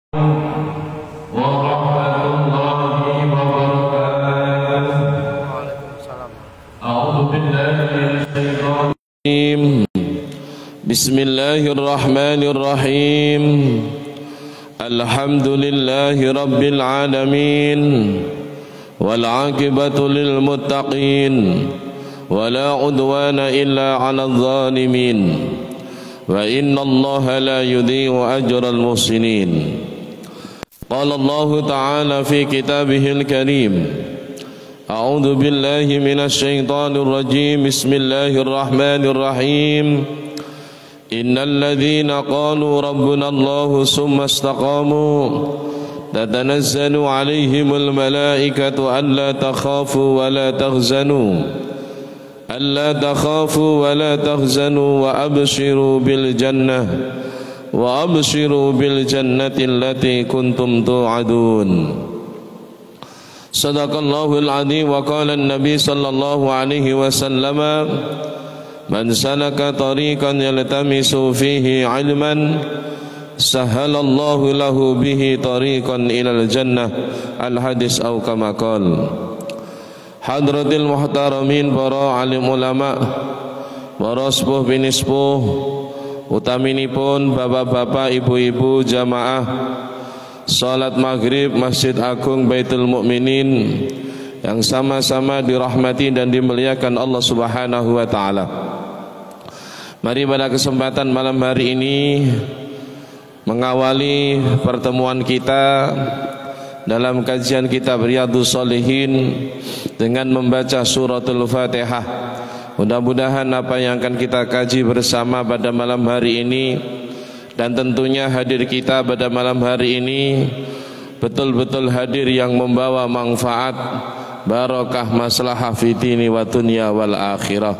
warahmatullahi wabarakatuh. A'udzu billahi minasyaitonir rajim. Bismillahirrahmanirrahim. Alhamdulillahi rabbil alamin. Wal 'aqibatu lil muttaqin. Wala 'udwana illa 'alal zalimin. Wa inna Allaha la yudhi'u ajral muhsinin. Qala Allah Ta'ala fi kitabihil karim. A'udzu billahi minasy syaithanir rajim. Bismillahirrahmanirrahim. Innal ladzina qalu rabbuna Allah tsumma istaqamu tatanazzalu 'alaihimul malaikatu alla takhafu wa la tahzanu ألا تخافوا ولا تحزنوا وأبشروا بالجنة التي كنتم توعدون. صدق الله العظيم. وقال النبي صلى الله عليه وسلم من سلك طريقا يلتمس فيه علما سهل الله له به طريقا إلى الجنة. الحديث أو كما قال. Hadratil muhtaramin, para alim ulama, para sepuh binispuh, utaminipun bapak-bapak, ibu-ibu jamaah salat maghrib Masjid Agung Baitul Mukminin yang sama-sama dirahmati dan dimuliakan Allah Subhanahu wa taala. Mari pada kesempatan malam hari ini mengawali pertemuan kita dalam kajian kitab Riyadhus Shalihin dengan membaca suratul Fatihah. Mudah-mudahan apa yang akan kita kaji bersama pada malam hari ini dan tentunya hadir kita pada malam hari ini betul-betul hadir yang membawa manfaat, barakah, maslahah fi dini wa dunya wal akhirah.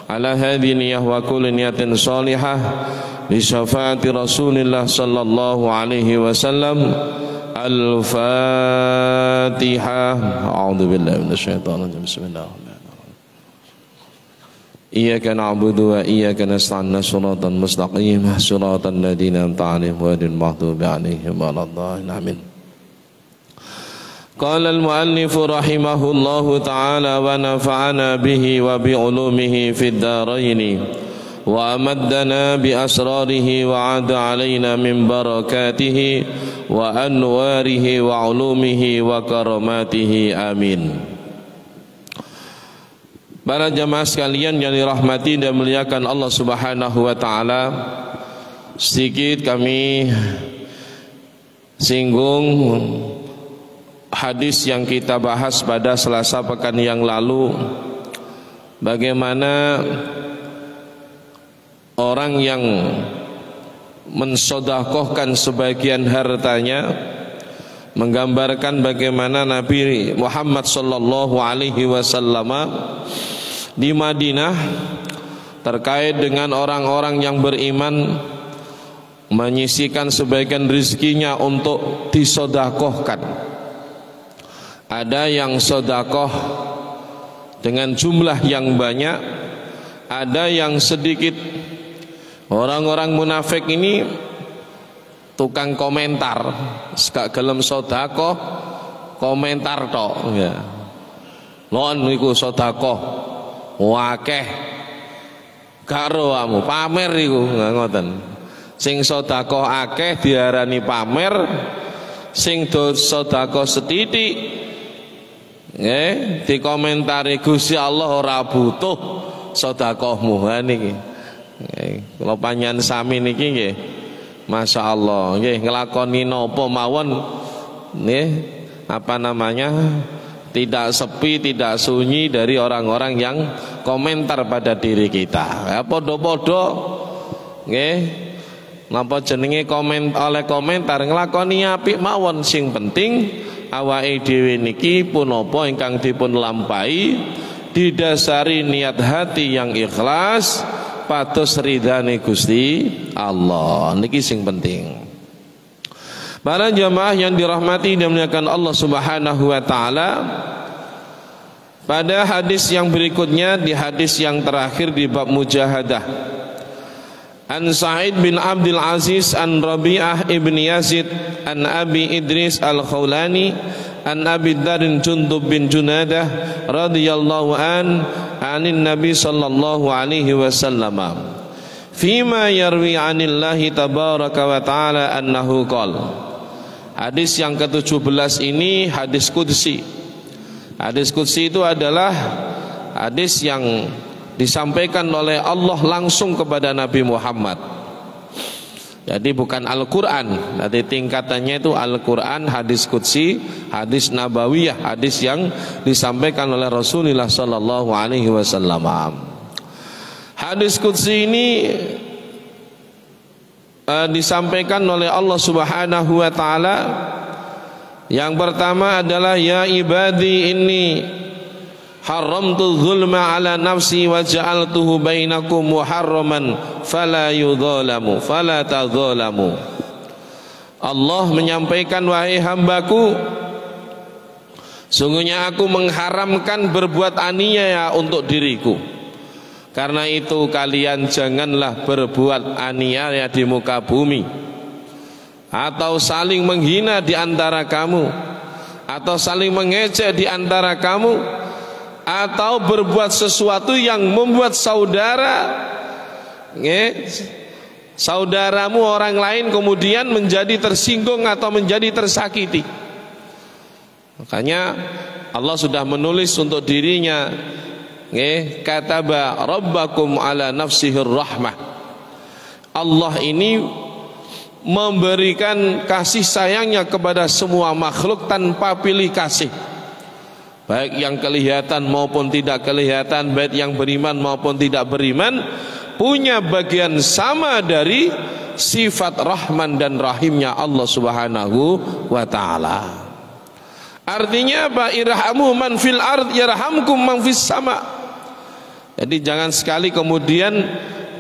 Ala hadhihi niyah wa kulli niyatin shalihah li syafaati Rasulillah sallallahu alaihi wasallam. Al-Fatihah. A'udzu billahi minasyaitonir rajim. Bismillahirrahmanirrahim. Iyyaka na'budu wa iyyaka nasta'in. Shiratal mustaqim. Shiratal ladzina an'amta 'alaihim ghairil maghdubi 'alaihim waladdallin. Amin. Qala al-muallif rahimahullahu ta'ala wa nafa'ana bihi wa bi 'ulumihi fid dharain. Wa amaddana bi asrarihi wa 'ada 'alaina min barakatihi wa anwarihi wa 'ulumihi wa karamatihi. Amin. Para jamaah sekalian yang dirahmati dan muliakan Allah Subhanahu wa taala, sedikit kami singgung hadis yang kita bahas pada Selasa pekan yang lalu, bagaimana orang yang mensodakohkan sebagian hartanya, menggambarkan bagaimana Nabi Muhammad sallallahu alaihi wasallam di Madinah terkait dengan orang-orang yang beriman menyisihkan sebagian rezekinya untuk disodakohkan. Ada yang sodakoh dengan jumlah yang banyak, ada yang sedikit. Orang-orang munafik ini tukang komentar, gak gelem sedekah, komentar tok ya. Lon niku sedekah akeh karo amu pamer iku ngoten. Sing sedekah akeh diarani pamer, sing sedekah sethithik nggih dikomentari Gusti Allah ora butuh sedekahmu. Ha niki. Kalau panjenengan sami niki nggih, masya Allah, nggih nglakoni napa mawon, nggih apa namanya, tidak sepi, tidak sunyi dari orang-orang yang komentar pada diri kita. Ya podo-podo, nggih, napa jenenge oleh komentar nglakoni apik mawon, sing penting awake dhewe niki punapa ingkang dipun lampahi didasari niat hati yang ikhlas. Patus ridhane Gusti Allah niki sing penting. Para jamaah yang dirahmati dan dimuliakan Allah Subhanahu wa taala, pada hadis yang berikutnya, di hadis yang terakhir di bab mujahadah, An Sa'id bin Abdul Aziz an Rabi'ah ibn Yazid an Abi Idris al-Khawlani an Abi Darin Jundub bin Junadah radhiyallahu anin Nabi sallallahu alaihi wasallam fima yarwi anillahi tabaraka wa ta'ala annahu qala. Hadis yang ke-17 ini hadis qudsi. Hadis qudsi itu adalah hadis yang disampaikan oleh Allah langsung kepada Nabi Muhammad. Jadi bukan Al-Quran. Jadi tingkatannya itu Al-Quran, hadis qudsi, hadis nabawiyah, hadis yang disampaikan oleh Rasulullah sallallahu alaihi wasallam. Hadis qudsi ini disampaikan oleh Allah Subhanahu wa taala. Yang pertama adalah ya ibadi inni haramtu zulma ala nafsi wa ja'altuhu bainakum muharraman fala yudhalamu fala tadzalamu. Allah menyampaikan, wahai hambaku, sungguhnya aku mengharamkan berbuat aniaya untuk diriku. Karena itu kalian janganlah berbuat aniaya di muka bumi, atau saling menghina di antara kamu, atau saling mengejek di antara kamu, atau berbuat sesuatu yang membuat saudaramu orang lain kemudian menjadi tersinggung atau menjadi tersakiti. Makanya Allah sudah menulis untuk dirinya, kataba rabbakum ala nafsihir rahmah. Allah ini memberikan kasih sayangnya kepada semua makhluk tanpa pilih kasih, baik yang kelihatan maupun tidak kelihatan, baik yang beriman maupun tidak beriman, punya bagian sama dari sifat Rahman dan Rahimnya Allah Subhanahu wa ta'ala. Artinya apa? Irhamu man fil ard yarhamkum man fis sama. Jadi jangan sekali kemudian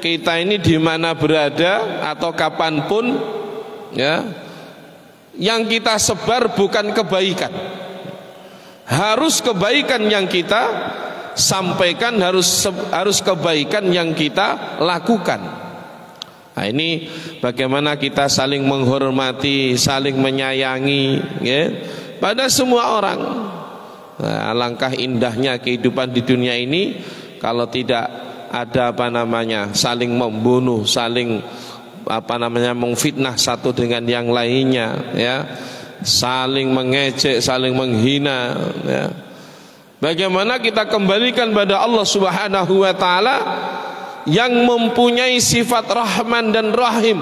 kita ini di mana berada atau kapanpun, ya, yang kita sebar bukan kebaikan. Harus kebaikan yang kita sampaikan, harus kebaikan yang kita lakukan. Nah, ini bagaimana kita saling menghormati, saling menyayangi, ya, pada semua orang. Nah, alangkah indahnya kehidupan di dunia ini kalau tidak ada saling membunuh, saling memfitnah satu dengan yang lainnya, ya, saling mengejek, saling menghina, ya. Bagaimana kita kembalikan pada Allah Subhanahu wa ta'ala yang mempunyai sifat Rahman dan Rahim,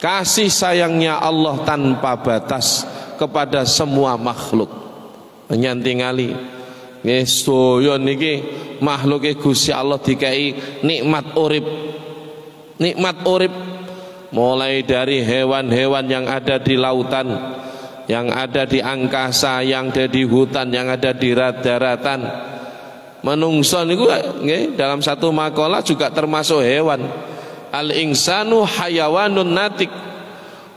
kasih sayangnya Allah tanpa batas kepada semua makhluk. Nyantingali sedoyo niki makhluke Gusti Allah dikai nikmat urip. Nikmat urip mulai dari hewan-hewan yang ada di lautan, yang ada di angkasa, yang ada di hutan, yang ada di daratan. Menungso niku dalam satu makalah juga termasuk hewan. Al-insanu hayawanun natik.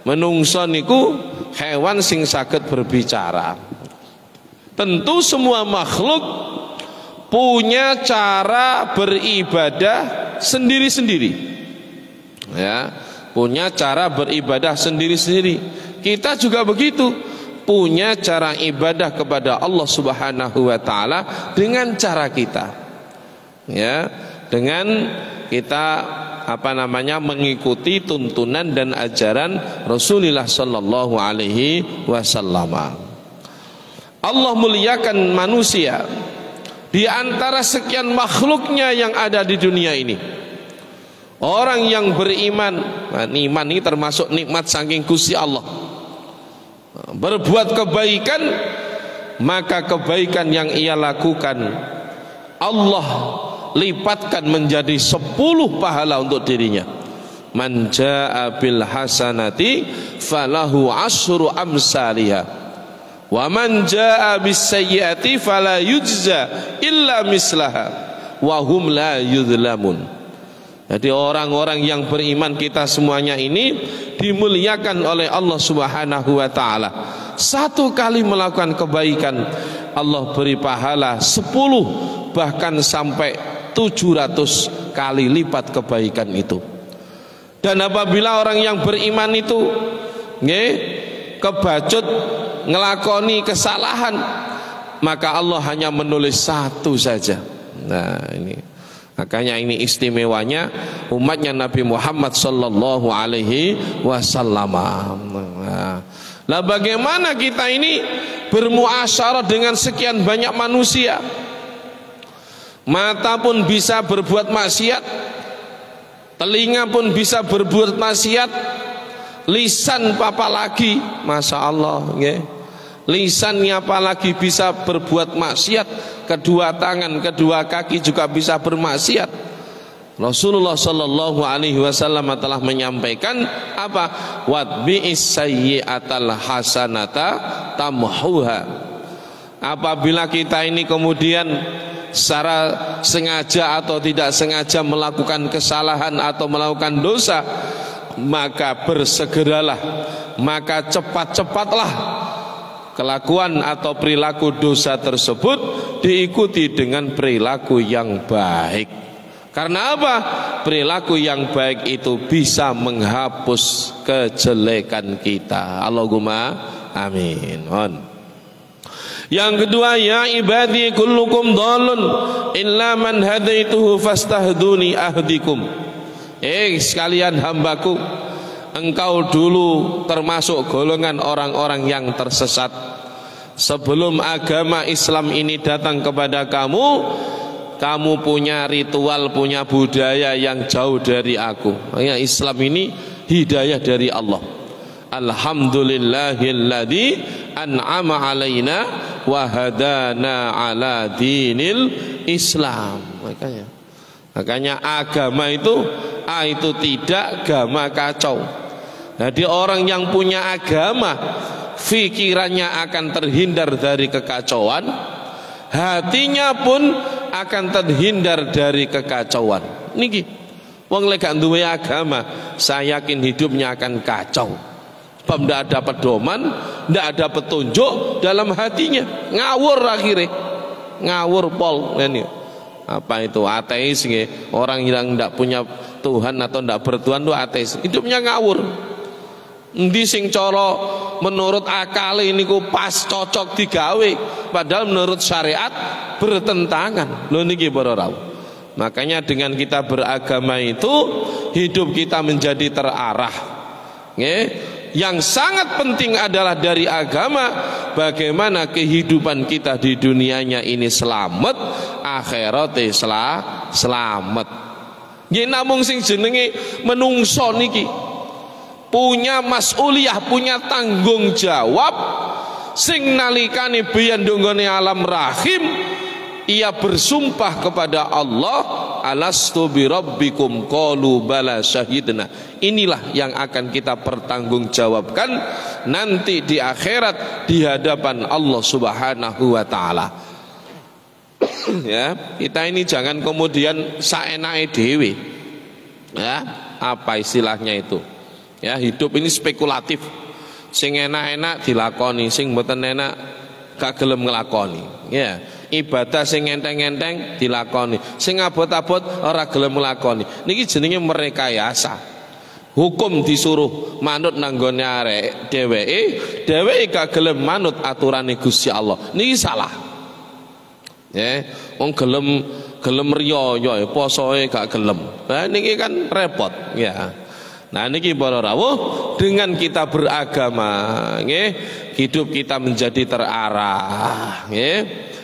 Menungso niku hewan sing saged berbicara. Tentu semua makhluk punya cara beribadah sendiri-sendiri, ya, punya cara beribadah sendiri-sendiri. Kita juga begitu, punya cara ibadah kepada Allah Subhanahu wa ta'ala dengan cara kita, ya, dengan kita mengikuti tuntunan dan ajaran Rasulullah sallallahu alaihi wasallam. Allah muliakan manusia di antara sekian makhluknya yang ada di dunia ini. Orang yang beriman, iman ini termasuk nikmat saking Gusti Allah. Berbuat kebaikan, maka kebaikan yang ia lakukan Allah lipatkan menjadi 10 pahala untuk dirinya. Man jaa bil hasanati falahu asyru amsalihha wa man jaa bis sayyiati fala yujza illa mislaha wa hum la yudlamun. Jadi orang-orang yang beriman kita semuanya ini dimuliakan oleh Allah Subhanahu wa ta'ala. Satu kali melakukan kebaikan Allah beri pahala 10 bahkan sampai 700 kali lipat kebaikan itu. Dan apabila orang yang beriman itu nggih kebacut ngelakoni kesalahan, maka Allah hanya menulis satu saja. Nah, ini makanya ini istimewanya umatnya Nabi Muhammad sallallahu alaihi wasallam. Nah, bagaimana kita ini bermuasyarah dengan sekian banyak manusia? Mata pun bisa berbuat maksiat, telinga pun bisa berbuat maksiat, lisan apa lagi, masya Allah, nggih. Lisannya apalagi bisa berbuat maksiat, kedua tangan, kedua kaki juga bisa bermaksiat. Rasulullah sallallahu alaihi wasallam telah menyampaikan apa? Watbi'is sayyi'atal hasanata tamhuha. Apabila kita ini kemudian secara sengaja atau tidak sengaja melakukan kesalahan atau melakukan dosa, maka bersegeralah, maka cepat-cepatlah kelakuan atau perilaku dosa tersebut diikuti dengan perilaku yang baik. Karena apa? Perilaku yang baik itu bisa menghapus kejelekan kita. Allahumma amin. Yang kedua, ya ibadi kullukum dhalun illa man hadaituhu fastahduni ahdikum. Sekalian hambaku, engkau dulu termasuk golongan orang-orang yang tersesat. Sebelum agama Islam ini datang kepada kamu, kamu punya ritual, punya budaya yang jauh dari aku. Makanya Islam ini hidayah dari Allah. Alhamdulillahilladzi an'ama alaina wa hadana ala dinil Islam. Makanya agama itu tidak agama kacau. Jadi orang yang punya agama, fikirannya akan terhindar dari kekacauan, hatinya pun akan terhindar dari kekacauan. Niki wong lek gak duwe agama, saya yakin hidupnya akan kacau. Sebab tidak ada pedoman, tidak ada petunjuk dalam hatinya, ngawur akhirnya, ngawur pol. Ini apa itu ateis? Orang yang tidak punya Tuhan atau tidak bertuhan itu ateis, hidupnya ngawur. Endi sing cara menurut akal ini ku pas cocok digawe, padahal menurut syariat bertentangan. Lho niki para rawuh. Makanya dengan kita beragama itu hidup kita menjadi terarah. Yang sangat penting adalah dari agama bagaimana kehidupan kita di dunianya ini selamat, akhiratnya selamat. Nggih namung sing jenenge menungso niki punya mas'uliyah, punya tanggung jawab sing nalikane biyen donggone alam rahim ia bersumpah kepada Allah, alastu birabbikum qalu bala syahidna. Inilah yang akan kita pertanggungjawabkan nanti di akhirat di hadapan Allah Subhanahu wa taala. Ya, kita ini jangan kemudian saenake dhewe. Ya, apa istilahnya itu? Ya, hidup ini spekulatif. Sing enak-enak dilakoni, sing mboten enak gak gelem nglakoni. Ya, ibadah sing enteng-enteng dilakoni, sing abot-abot ora gelem nglakoni. Niki jenenge merekayasa. Hukum disuruh manut nanggone arek dheweke gak gelem manut aturane Gusti Allah. Niki salah. Ya, wong gelem riya ya posoe gak gelem. Nah niki kan repot, ya. Nah niki para rawuh, dengan kita beragama, nggih, hidup kita menjadi terarah, nggih.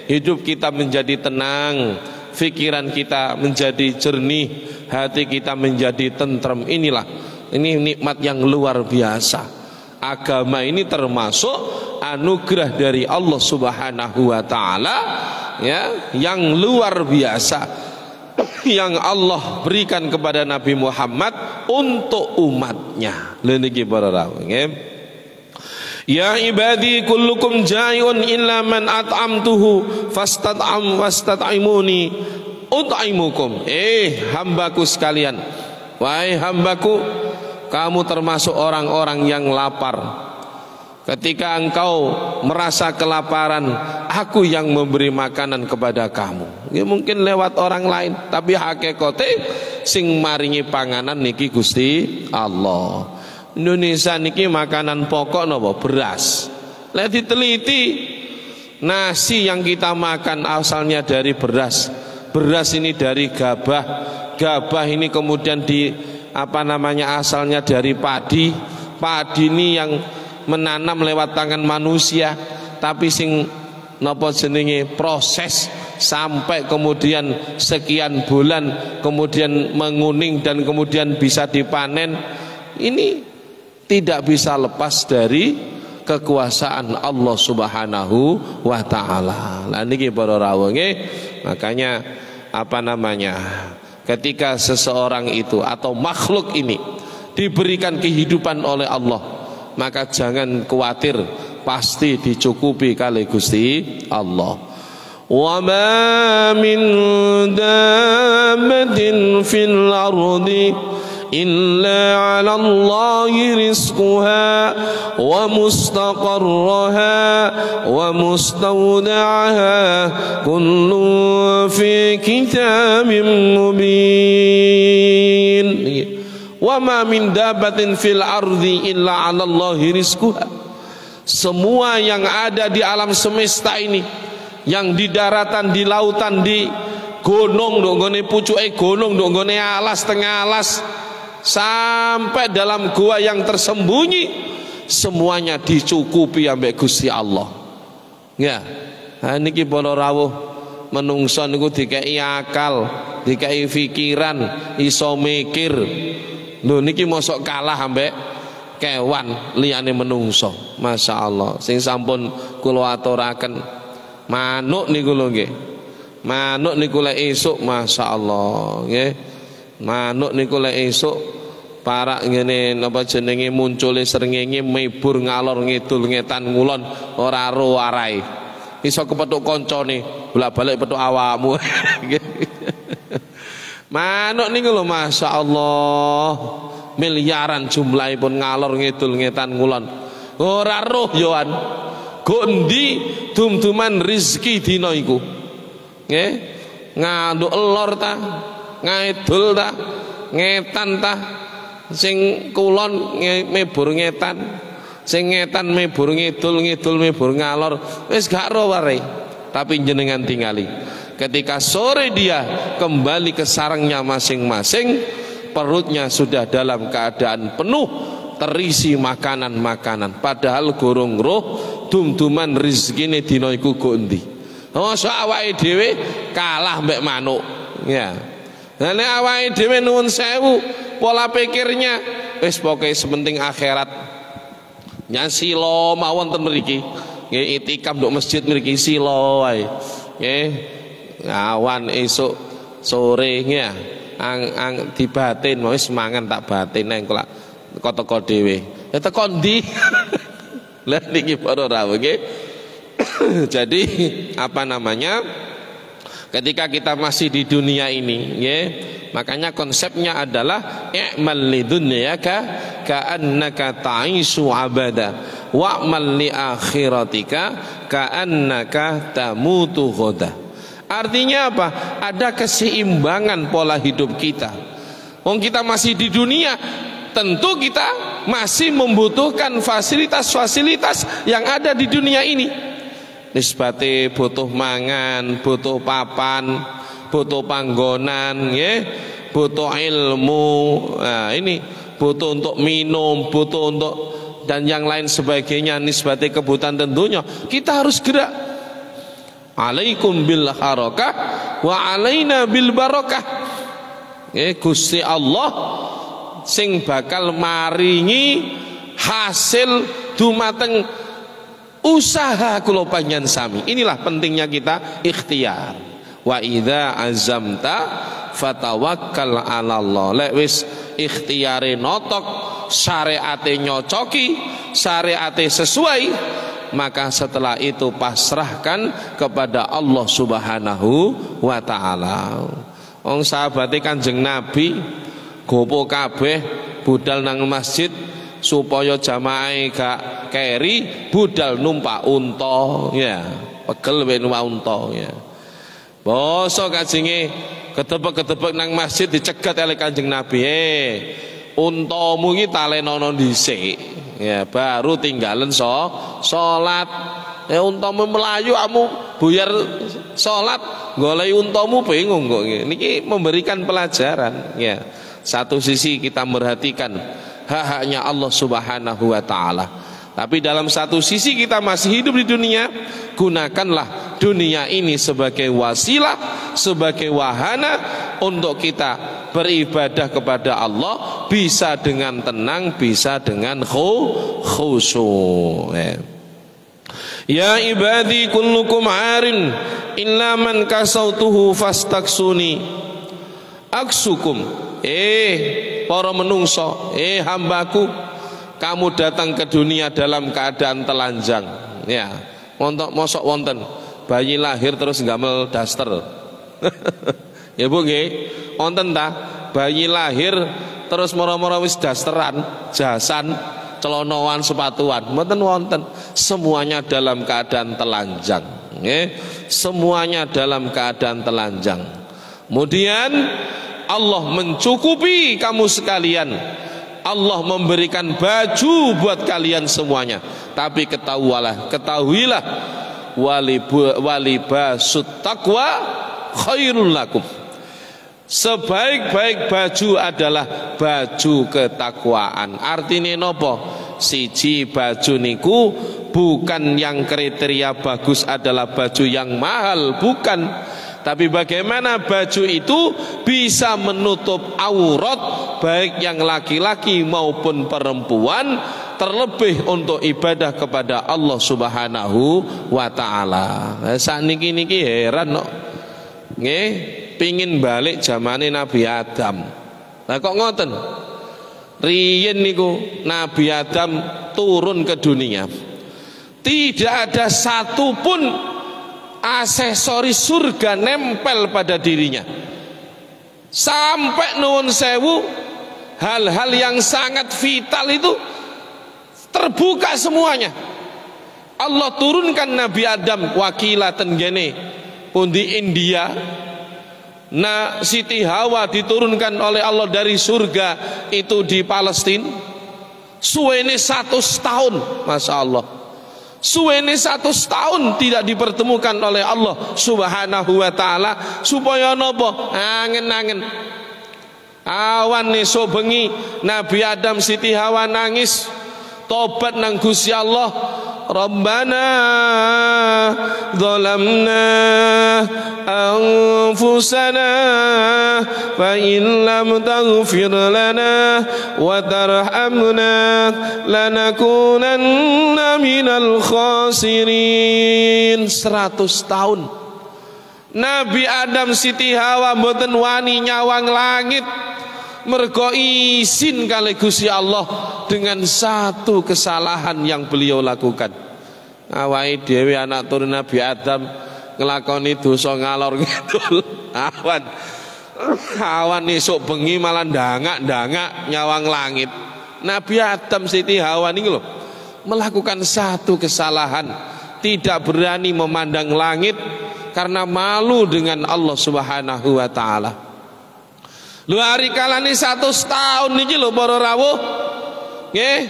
Hidup kita menjadi tenang, pikiran kita menjadi jernih, hati kita menjadi tentrem. Ini nikmat yang luar biasa. Agama ini termasuk anugerah dari Allah Subhanahu wa taala, ya, yang luar biasa yang Allah berikan kepada Nabi Muhammad untuk umatnya. Lha niki para rawuh, nggih. Ya ibadi kullukum jai'un illa man at'amtuhu fastat'imuni ut'imukum. Hambaku sekalian, wahai hambaku, kamu termasuk orang-orang yang lapar. Ketika engkau merasa kelaparan, aku yang memberi makanan kepada kamu. Ya mungkin lewat orang lain, tapi hakikate sing maringi panganan niki Gusti Allah. Indonesia niki makanan pokok napa? Beras. Lek diteliti, nasi yang kita makan asalnya dari beras. Beras ini dari gabah. Gabah ini kemudian asalnya dari padi. Padi ini yang menanam lewat tangan manusia, tapi sing napa jenenge proses sampai kemudian sekian bulan kemudian menguning dan kemudian bisa dipanen, ini tidak bisa lepas dari kekuasaan Allah Subhanahu wa taala. Lah niki para rawuh nggih, makanya ketika seseorang itu atau makhluk ini diberikan kehidupan oleh Allah, maka jangan khawatir, pasti dicukupi kali Gusti Allah. Wa ma min dabbatin fil ardi illa 'ala Allahi rizquha wa mustaqarraha wa mustawda'aha kullun fi kitabim mubin. Wa ma min dabbatin fil ardi illa 'ala Allahi rizquha. Semua yang ada di alam semesta ini, yang di daratan, di lautan, di gunung, nggone pucuke gunung, nggone alas, tengah alas, sampai dalam gua yang tersembunyi, semuanya dicukupi ambek Gusti Allah. Ya, niki para rawuh, menungso niku dikai akal, dikai pikiran, iso mikir. Lho niki mosok kalah ambek kewan liyane menungso. Masya Allah. Sing sampun kula aturaken, manuk niku lho nggih. Manuk niku lek esuk masya Allah nggih. Manuk niku lek esuk parak ngene napa jenenge muncule srengenge mebur ngalor ngidul ngetan ngulon ora ro arahe. Iso kepethuk kancane, bolak-balik petuk awakmu. Manuk niku lho masya Allah, miliaran jumlahipun ngalor ngidul ngetan ngulon. Ora roh yoan. Gondi dum-duman rezeki dina iku. Nggih, nganduk elor ta, ngidul ta, ngetan ta. Sing kulon mebur ngetan, sing ngetan mebur ngidul, ngidul mebur ngalor. Wis gak roh wae. Tapi jenengan tingali. Ketika sore dia kembali ke sarangnya masing-masing, perutnya sudah dalam keadaan penuh, terisi makanan-makanan. Padahal gorong roh dum-duman rezekine dina iku gondi. Mosok awake dhewe kalah mbek manuk. Ya. Lah nek awake dhewe nuwun sewu, pola pikirnya wis pokoke sepenting akhirat. Nyasilo mawon ten mriki. Nggih itikaf nduk masjid mriki silo wae. Nggih. Awan esuk sore ya ang dibatin wis mangan tak batin nang kok teko dhewe. Ya teko ndi? Lah niki para rawuh nggih. Jadi ketika kita masih di dunia ini nggih, makanya konsepnya adalah i'mal lidunyaka ka'annaka ta'isu abada wa'mal li akhiratika ka'annaka tamutu ghadan. Artinya apa? Ada keseimbangan pola hidup kita. Wong kita masih di dunia, tentu kita masih membutuhkan fasilitas-fasilitas yang ada di dunia ini. Nisbate butuh mangan, butuh papan, butuh panggonan, ya, butuh ilmu. Nah, ini butuh untuk minum, butuh untuk dan yang lain sebagainya. Nisbate kebutuhan tentunya kita harus gerak. Alaikum bil harakah wa alaina bil barakah. Gusti Allah sing bakal maringi hasil dumateng usaha kula panjenengan sami. Inilah pentingnya kita ikhtiar. Wa idza azamta fatawakkal 'ala Allah. Lek wis ikhtiare notok, syariate nyocoki, syariate sesuai, maka setelah itu pasrahkan kepada Allah Subhanahu wa taala. Wong sahabate Kanjeng Nabi gopo kabeh budal nang masjid supaya jamaah gak keri budal numpak unta ya, pegel wae numpak unta ya. Basa kajenge kedepek-kedepek nang masjid dicegat oleh Kanjeng Nabi. Untamu iki talenono dhisik ya, baru tinggalan salat. Untamu melayu kamu buyar salat, golek untamu bingung kok. Niki memberikan pelajaran ya. Satu sisi kita merhatikan hak-haknya Allah Subhanahu wa taala. Tapi dalam satu sisi kita masih hidup di dunia, gunakanlah dunia ini sebagai wasilah, sebagai wahana untuk kita beribadah kepada Allah, bisa dengan tenang, bisa dengan khusyuk. Ya ibadi kullukum arin illa man kasautuhu fastaksuni aksukum. Para menungso, hambaku, kamu datang ke dunia dalam keadaan telanjang ya. Untuk mosok wonten bayi lahir terus gamel daster. Ya Bu nggih, wonten ta bayi lahir terus moro-moro wis dasteran, jasan, celonoan, sepatuan, mboten wonten. Semuanya dalam keadaan telanjang nggih. Semuanya dalam keadaan telanjang. Kemudian Allah mencukupi kamu sekalian. Allah memberikan baju buat kalian semuanya. Tapi ketahuilah walibasut taqwa khairul lakum. Sebaik-baik baju adalah baju ketakwaan. Artinya nopo? Siji baju niku bukan yang kriteria bagus adalah baju yang mahal, bukan. Tapi bagaimana baju itu bisa menutup aurat baik yang laki-laki maupun perempuan, terlebih untuk ibadah kepada Allah Subhanahu wa taala. Sakniki niki heran kok. Nggih, pingin balik zamane Nabi Adam. Lah kok ngoten? Riyen niku Nabi Adam turun ke dunia. Tidak ada satupun aksesoris surga nempel pada dirinya. Sampai nuwun sewu, hal-hal yang sangat vital itu terbuka semuanya. Allah turunkan Nabi Adam wakila tenggene pundi India. Nah, Siti Hawa diturunkan oleh Allah dari surga itu di Palestina. Suwene 100 tahun, Masya Allah. Suwene 100 tahun tidak dipertemukan oleh Allah Subhanahu wa taala supaya napa? Angen-angen. Awan esuk bengi Nabi Adam Siti Hawa nangis tobat nang Gusti Allah. Rabbana zalamna anfusana fa in lam taghfir lana wa tarhamna lanakunanna minal khasirin. 100 tahun Nabi Adam Siti Hawa mboten wani nyawang langit mergo izin kali Gusti Allah dengan satu kesalahan yang beliau lakukan. Awake dhewe anak turun Nabi Adam nglakoni dosa ngalor ngidul. Awan esuk bengi malah ndangak-ndangak nyawang langit. Nabi Adam Siti Hawa niku lho melakukan satu kesalahan, tidak berani memandang langit karena malu dengan Allah Subhanahu wa taala. Lu hari kalane 100 tahun niki lho para rawuh. Nggih.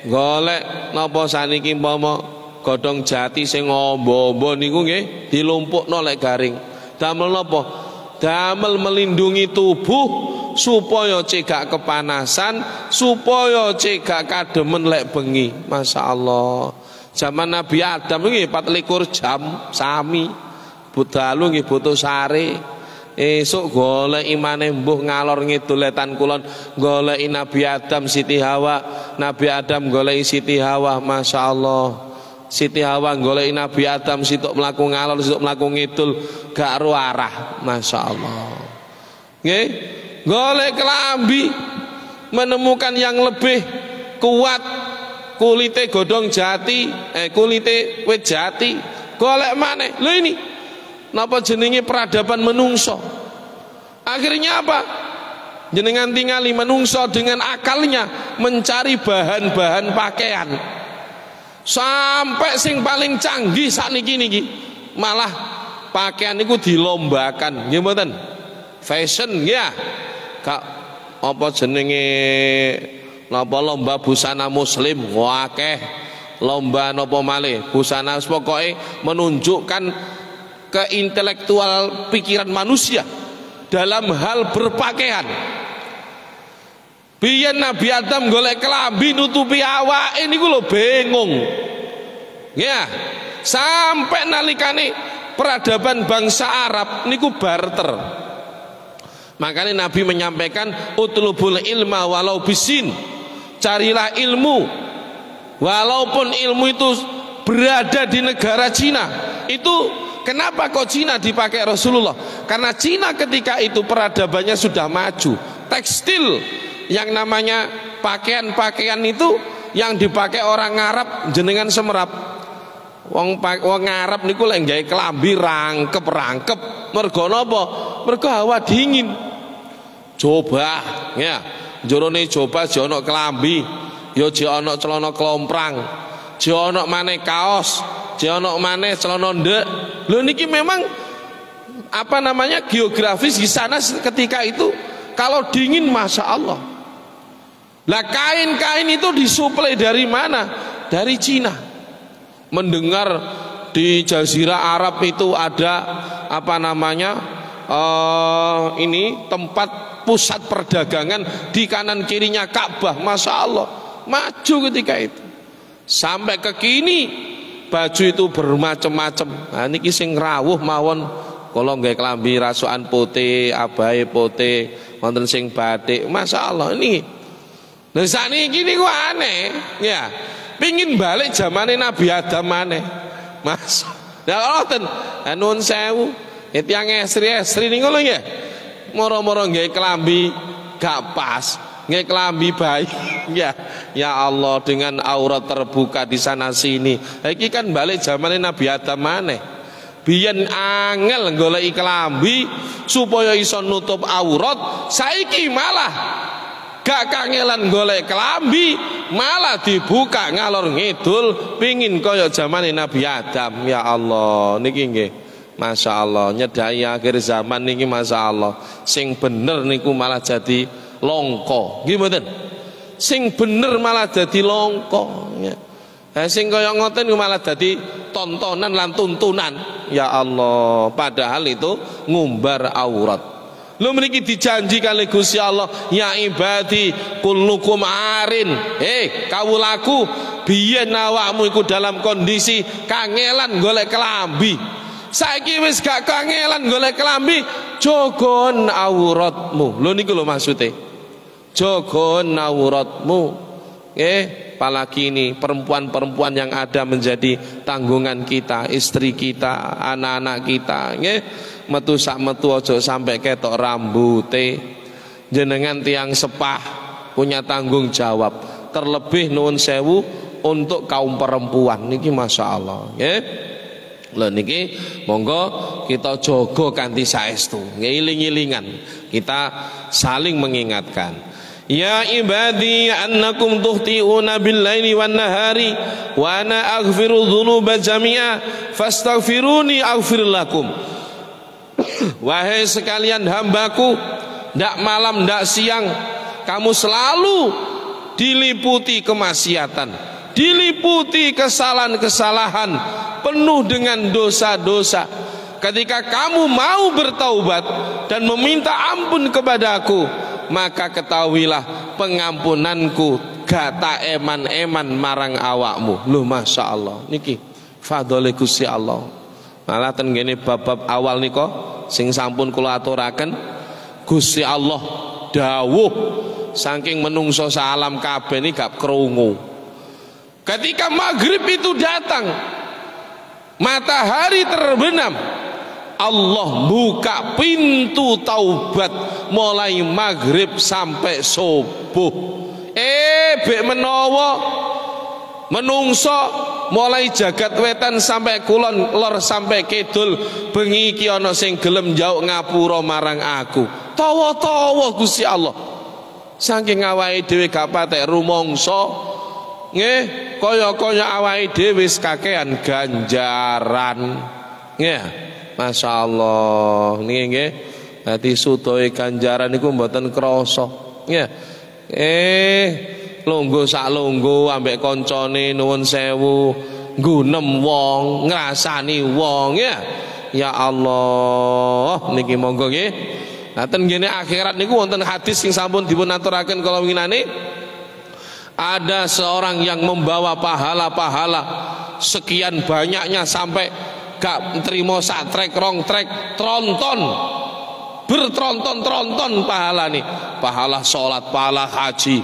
Golek napa saniki umpama godhong jati sing ombo-ombo niku nggih dilumpukno lek garing. Damel napa? Damel melindungi tubuh supaya cegak kepanasan, supaya cegak kademen lek bengi. Masya Allah. Zaman Nabi Adam nggih 24 jam sami. Budalu nggih butuh sare. Esuk golek imane mbuh ngalor ngidul letan kulon goleki Nabi Adam Siti Hawa, Nabi Adam goleki Siti Hawa. Masya Allah. Siti Hawa goleki Nabi Adam situk mlaku ngalor situk mlaku ngidul gak ro arah. Masya Allah. Nggih, golek kelambi menemukan yang lebih kuat, kulite godhong jati, kulite wit jati. Golek maneh. Lho ini napa jenenge peradaban menungso. Akhirnya apa? jenengan tingali menungso dengan akalnya mencari bahan-bahan pakaian. Sampai sing paling canggih sakniki niki malah pakaian niku dilombakan, nggih mboten? Fashion ya. Kak apa jenenge napa lomba busana muslim akeh, lomba napa malih busana pokoke menunjukkan keintelektual pikiran manusia dalam hal berpakaian. Biyen Nabi Adam golek kelambi nutupi awake niku lho bingung. Ya, sampai nalikane peradaban bangsa Arab niku barter. Makanya Nabi menyampaikan utlubul ilma walau bisin. Carilah ilmu walaupun ilmu itu berada di negara Cina. Itu kenapa kok Cina dipakai Rasulullah? Karena Cina ketika itu peradabannya sudah maju. Tekstil yang namanya pakaian-pakaian itu yang dipakai orang Arab jenengan semerap. Wong Arab niku lek gawe kelambi rangkep-rangkep. Mergo napa? Mergo hawa dingin. Coba ya, jorone coba aja ana kelambi, ya aja ana celana klomprang, aja ana maneh kaos, aja ana maneh celana ndek. Lho niki memang apa namanya geografis di sana ketika itu kalau dingin masya Allah. Lah kain-kain itu disuplai dari mana? Dari Cina. Mendengar di Jazirah Arab itu ada apa namanya ini tempat pusat perdagangan, di kanan kirinya Ka'bah, masya Allah maju ketika itu. Sampai ke kini baju itu bermacam-macam. Nah niki sing rawuh mawon kalau nggak kelambi rasukan putih, abai putih, wonten sing batik, masya Allah ini. Nah saat ini gini gua aneh ya. Pingin balik zamane Nabi Adam maneh. Mas. Ya Allah ten nuwun sewu. Tiyang estri-estri niku lho nggih. Moro-moro nggih kelambi gak pas, nggih kelambi bayi. Ya. Ya Allah dengan aurat terbuka di sana sini. Iki kan balik zamane Nabi Adam maneh. Biyen angel goleki kelambi supaya iso nutup aurat, saiki malah gak kangelan golek kelambi, malah dibuka ngalor ngidul pingin kaya zamane Nabi Adam. Ya Allah niki nggih masya Allah nyedai akhir zaman niki masya Allah. Sing bener niku malah jadi longko, nggih mboten? Sing bener malah jadi longko ya. Sing kaya ngoten malah jadi tontonan lan tuntunan. Ya Allah padahal itu ngumbar aurat. Lu meniki dijanji kali Gusti Allah, ya ibadi kullukum arin. Kawulaku biyen awakmu iku dalam kondisi kangelan golek kelambi. Saiki wis gak kangelan golek kelambi, jogon auratmu. Lho niku lho maksude. Jogon auratmu. Apalagi ini perempuan-perempuan yang ada menjadi tanggungan kita, istri kita, anak-anak kita, nggih. Metu sak metu aja sampai ketok rambute. Jenengan tiang sepah punya tanggung jawab. Terlebih nuwun sewu untuk kaum perempuan niki masya Allah nggih. Lho niki monggo kita jaga kanthi saestu, ngiling-ilingan. Kita saling mengingatkan. Ya ibadi annakum tuhti'una bil-laili wan-nahari wa ana aghfiru dzunuba jami'a fastaghfiruni aghfir lakum. Wahai sekalian hambaku, ndak malam ndak siang kamu selalu diliputi kemaksiatan, diliputi kesalahan-kesalahan, penuh dengan dosa-dosa. Ketika kamu mau bertaubat dan meminta ampun kepadaku, maka ketahuilah pengampunanku gak tak eman-eman marang awakmu. Loh masya Allah niki fadhole Gusti Allah. Malah ten ngene bab-bab awal nika sing sampun kula aturaken, Gusti Allah dawuh saking menungso salam kabeh niki gak krungu. Ketika maghrib itu datang, matahari terbenam, Allah buka pintu taubat mulai maghrib sampai subuh. Bek menawa menungso mulai jagat wetan sampai kulon, lor sampai kidul, bengi iki ana sing gelem njauk ngapura marang aku. tawa-tawa Gusti Allah. Saking awake dhewe gak patek rumangsa, nggih, kaya-kaya awake dhewe wis kakehan ganjaran. Nggih. Masyaallah. Niki nggih. Dadi sudoe ganjaran niku mboten krasa. Nggih. Lungguh sak lungguh ambek koncone nuwun sewu, nggunem wong, ngrasani wong ya. Ya Allah, niki monggo nggih. Nah ten ngene akhirat niku wonten hadis sing sampun dipun aturaken kala winginane. Ada seorang yang membawa pahala-pahala sekian banyaknya sampai gak terima sak trek rong trek tronton. Bertronton-tronton pahala nih. Pahala sholat, pahala haji,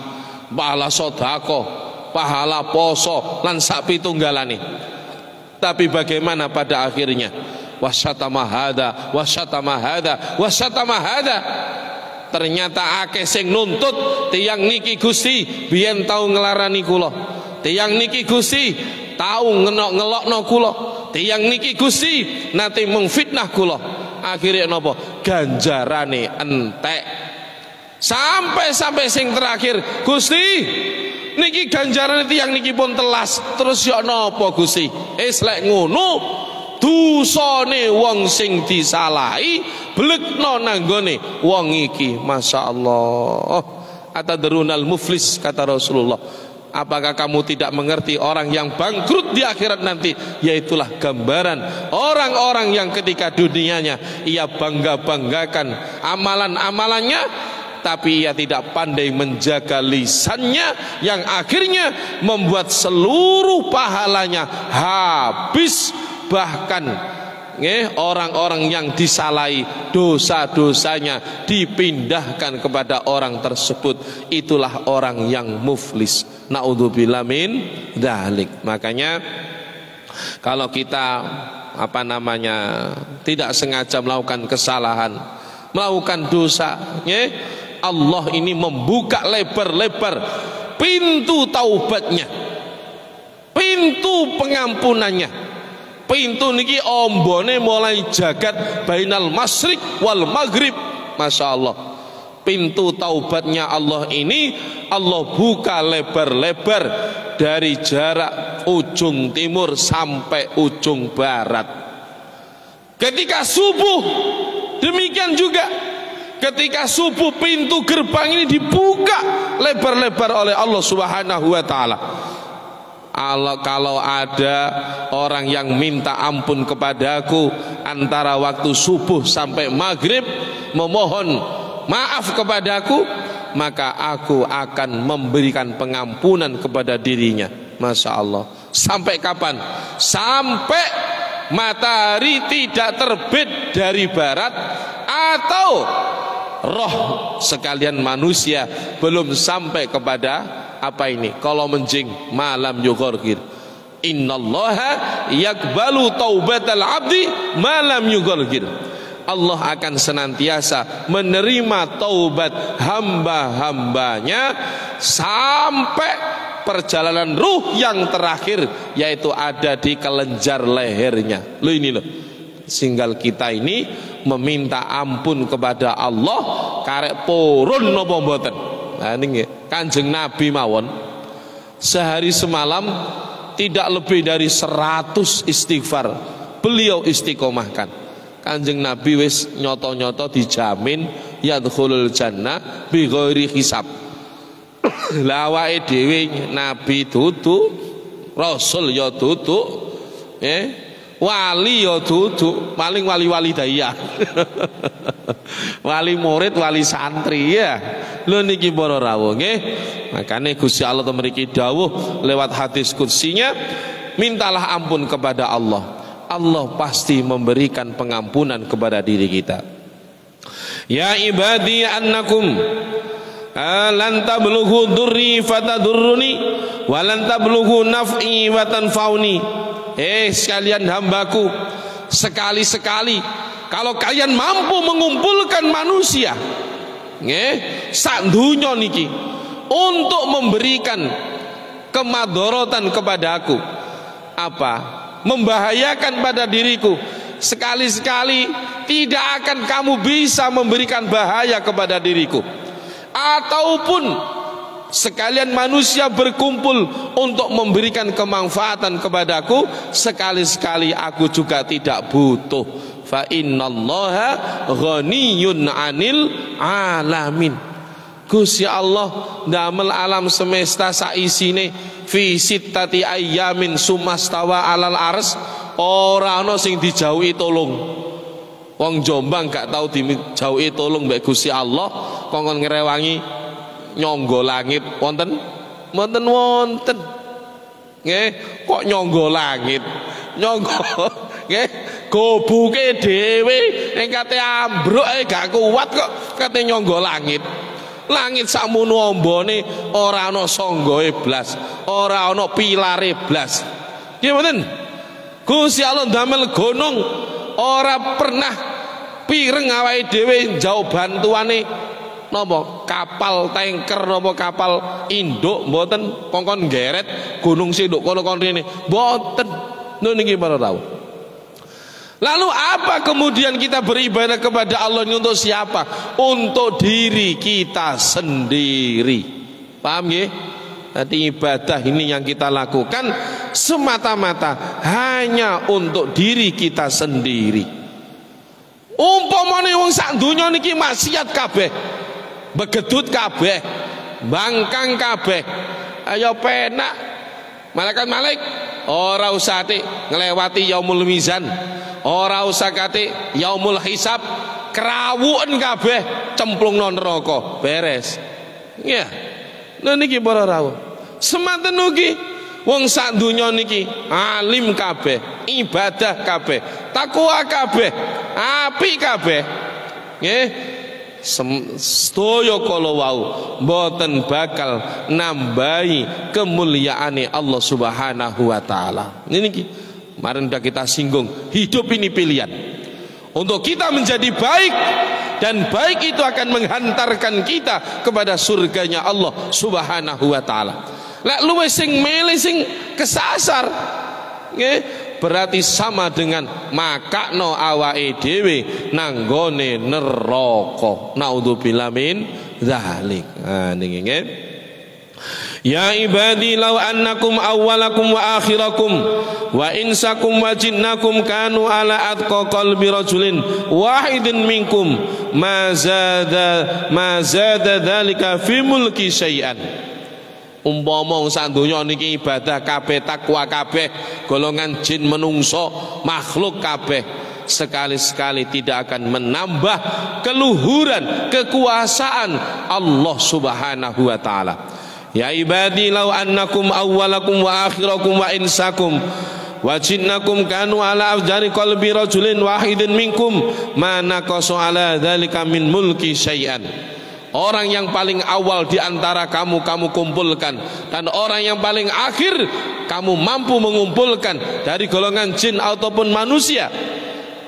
pahala sodako, pahala poso, lan sak pitunggalane. Tapi bagaimana pada akhirnya? Wasyatama hada, wasyatama hada, wasyatama hada. Ternyata akeh sing nuntut tiyang niki Gusti biyen tau ngelarani kula. Tiyang niki Gusti tau ngelokno kula. Tiyang niki Gusti nate mengfitnah kula. Akhirnya napa? Ganjarane entek. Sampai sing terakhir, Gusti niki ganjarane tiyang niki pun telas. Terus ya napa Gusti? Lek ngono dosane wong sing disalahi blekno nanggone wong iki. Masyaallah. Atadrunal muflis, kata Rasulullah. Apakah kamu tidak mengerti orang yang bangkrut di akhirat nanti? Yaitulah gambaran orang-orang yang ketika dunianya ia bangga-banggakan amalan-amalannya, tapi ia tidak pandai menjaga lisannya, yang akhirnya membuat seluruh pahalanya habis. Bahkan orang-orang yang disalahi dosa-dosanya dipindahkan kepada orang tersebut. Itulah orang yang muflis. Naudzubillah min dzalik. Makanya kalau kita tidak sengaja melakukan kesalahan, melakukan dosa, Allah ini membuka lebar-lebar pintu taubatnya, pintu pengampunannya. Pintu niki ombone mulai jagat bainal masyriq wal maghrib. Masya Allah. Pintu taubatnya Allah ini Allah buka lebar-lebar dari jarak ujung timur sampai ujung barat. Ketika subuh demikian juga. Ketika subuh pintu gerbang ini dibuka lebar-lebar oleh Allah Subhanahu wa taala. Kalau ada orang yang minta ampun kepadaku antara waktu subuh sampai maghrib, memohon maaf kepadaku, maka aku akan memberikan pengampunan kepada dirinya. Masya Allah. Sampai kapan? Sampai matahari tidak terbit dari barat, atau roh sekalian manusia belum sampai kepada kalau menjing malam yughargir. Innallaha yakbalu taubatal abdi malam yughargir. Allah akan senantiasa menerima taubat hamba-hambanya sampai perjalanan ruh yang terakhir, yaitu ada di kelenjar lehernya. Loh ini loh, singgal kita ini meminta ampun kepada Allah karek purun napa mboten. Nah ini Kanjeng Nabi mawon sehari semalam tidak lebih dari 100 istighfar beliau istiqomahkan. Kanjeng Nabi wis nyoto-nyoto dijamin yadkhulul jannah bi ghairi hisab. Lah awake dhewe Nabi dudu, Rasul ya dudu, wali ya dudu, paling wali-wali daya. Wali murid, wali santri ya. Lho niki para rawuh nggih. Makane Gusti Allah mriki dawuh lewat hadis kursinya, mintalah ampun kepada Allah. Allah pasti memberikan pengampunan kepada diri kita. Ya ibadi annakum lan tablughu durri fatadurruni wa lan tablughu naf'i wa tanfauni. Sekalian hambaku, sekali-sekali kalau kalian mampu mengumpulkan manusia sak dunya niki untuk memberikan kemadorotan kepada aku, membahayakan pada diriku, sekali-sekali tidak akan kamu bisa memberikan bahaya kepada diriku, ataupun sekalian manusia berkumpul untuk memberikan kemanfaatan kepadaku, sekali-sekali aku juga tidak butuh. Fa innallaha ghaniyun 'anil alamin. Gusti Allah damel alam semesta saisine fi sittati ayyamin sumastawa alal ars, ora ana sing dijauhi tolong. Wong Jombang gak tau dijauhi tolong mbek Gusti Allah kongkon ngrewangi nyangga langit wonten? Mboten wonten. Nggih, kok nyangga langit? Nyangga nggih gobuke dhewe ning kate ambroke gak kuat kok kate nyangga langit. Langit sakmono ambane ora ana sanggae blas, ora ana pilare blas. Nggih mboten? Gusti Allah ndamel gunung ora pernah pireng awake dhewe njauh bantuane napa kapal tanker napa kapal induk mboten kongkon geret gunung sinduk kono-kono rene mboten. Lho niki para rawuh. Lalu apa kemudian kita beribadah kepada Allah ini untuk siapa? Untuk diri kita sendiri. Paham nggih? Nanti ibadah ini yang kita lakukan semata-mata hanya untuk diri kita sendiri. Umpamane wong sak donya niki maksiat kabeh, begedut kabeh, bangkang kabeh, ayo penak malaikat ora usah ngelewati yaumul mizan, ora usah kate yaumul hisab, krawuken kabeh cemplungno neraka beres. Ya. Lha niki para rawuh. Semanten ugi wong sak donya niki alim kabeh, ibadah kabeh, takwa kabeh, apik kabeh. Nggih. Sedaya kala wau mboten bakal nambahi kemuliaane Allah Subhanahu wa taala. Niki kemarin sudah kita singgung, hidup ini pilihan. Untuk kita menjadi baik, dan baik itu akan menghantarkan kita kepada surganya Allah Subhanahu wa taala. Lek luwe sing milih sing kesasar, nggih, berarti sama dengan makakno awake dhewe nanggone neraka. Naudzubillah min dzalik. Niki nggih. Ya ibadi law annakum awwalakum wa akhirakum wa insakum wa jinnakum kanu ala atqa qalbi rajulin wahidin minkum ma zada dzalika fi mulki syai'an. Umpama sak donya niki ibadah kabeh, takwa kabeh, golongan jin menungso, makhluk kabeh, sekali-sekali tidak akan menambah keluhuran kekuasaan Allah Subhanahu wa taala. Ya ibadi law annakum awwalakum wa akhirakum wa insakum wa jinnakum kanu ala afjari qalbi rajulin wahidin minkum ma naqasu ala dzalika min mulki syai'an. Orang yang paling awal di antara kamu kumpulkan, dan orang yang paling akhir kamu mampu mengumpulkan dari golongan jin ataupun manusia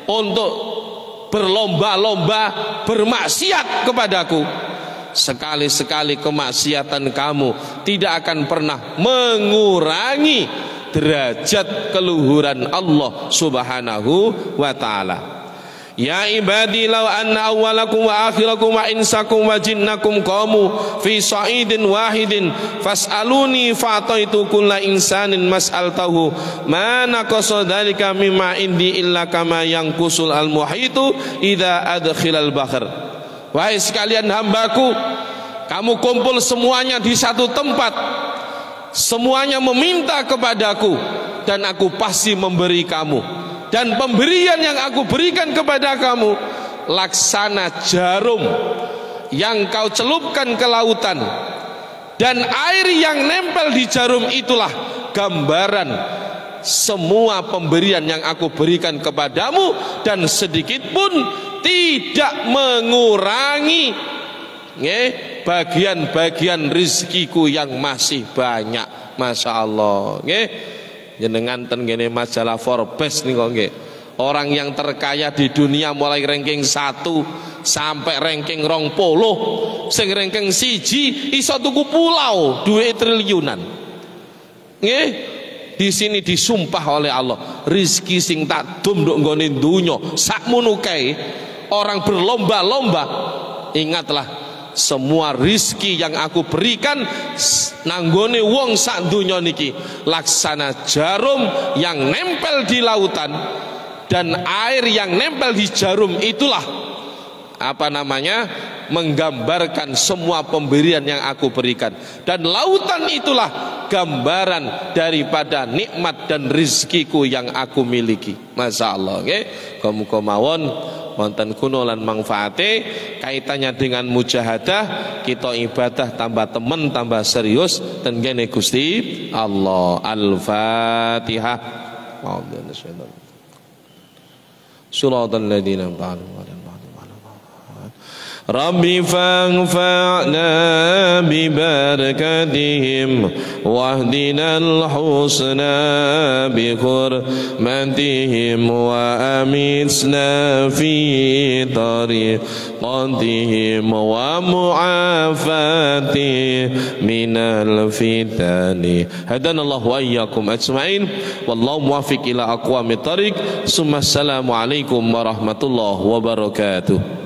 untuk berlomba-lomba bermaksiat kepadaku. Sekali-sekali kemaksiatan kamu tidak akan pernah mengurangi derajat keluhuran Allah Subhanahu wa taala. Ya ibadi law anna awwalakum wa akhirakum wa insakum wa jinnakum qamu fi sa'idin wahidin fas'aluni fa'ataitu kulla insanin mas'altahu ma naqasa dzalika mimma indi illa kama yanqusul al-muhitu idza adkhilal bahr. Wahai sekalian hambaku, kamu kumpul semuanya di satu tempat, semuanya meminta kepadaku, dan aku pasti memberi kamu. Dan pemberian yang aku berikan kepada kamu laksana jarum yang kau celupkan ke lautan, dan air yang nempel di jarum itulah gambaran semua pemberian yang aku berikan kepadamu, dan sedikit pun tidak mengurangi bagian-bagian rizkiku yang masih banyak. Masya Allah. Jenengan ten gene majalah Forbes nih kok nggih. Orang yang terkaya di dunia mulai ranking 1 sampai ranking 20, sing ranking 1 iso tuku pulau duit triliunan. Nggih. di sini disumpah oleh Allah, rizki sing tak dum nduk nggone donya sakmono kae, orang berlomba-lomba. Ingatlah, semua rizki yang aku berikan nanggone wong sak donya niki laksana jarum yang nempel di lautan, dan air yang nempel di jarum itulah menggambarkan semua pemberian yang aku berikan, dan lautan itulah gambaran daripada nikmat dan rizkiku yang aku miliki. Masya Allah, muga mawon wonten kuno lan manfaate kaitannya dengan mujahadah, kita ibadah tambah temen tambah serius tenggene Gusti Allah. Al-Fatihah. Shiratal ladzina an'amta alaihim Rabbi fanfa'na bibarakatihim wahdinal husna bi hurmatihim wa amitsna fi tariqatihim wa mu'afati minal fitani. Hadanallahu wa iyyakum ajma'in wallahu muwaffiq ila aqwamit thariq. Assalamu alaikum warahmatullahi wabarakatuh.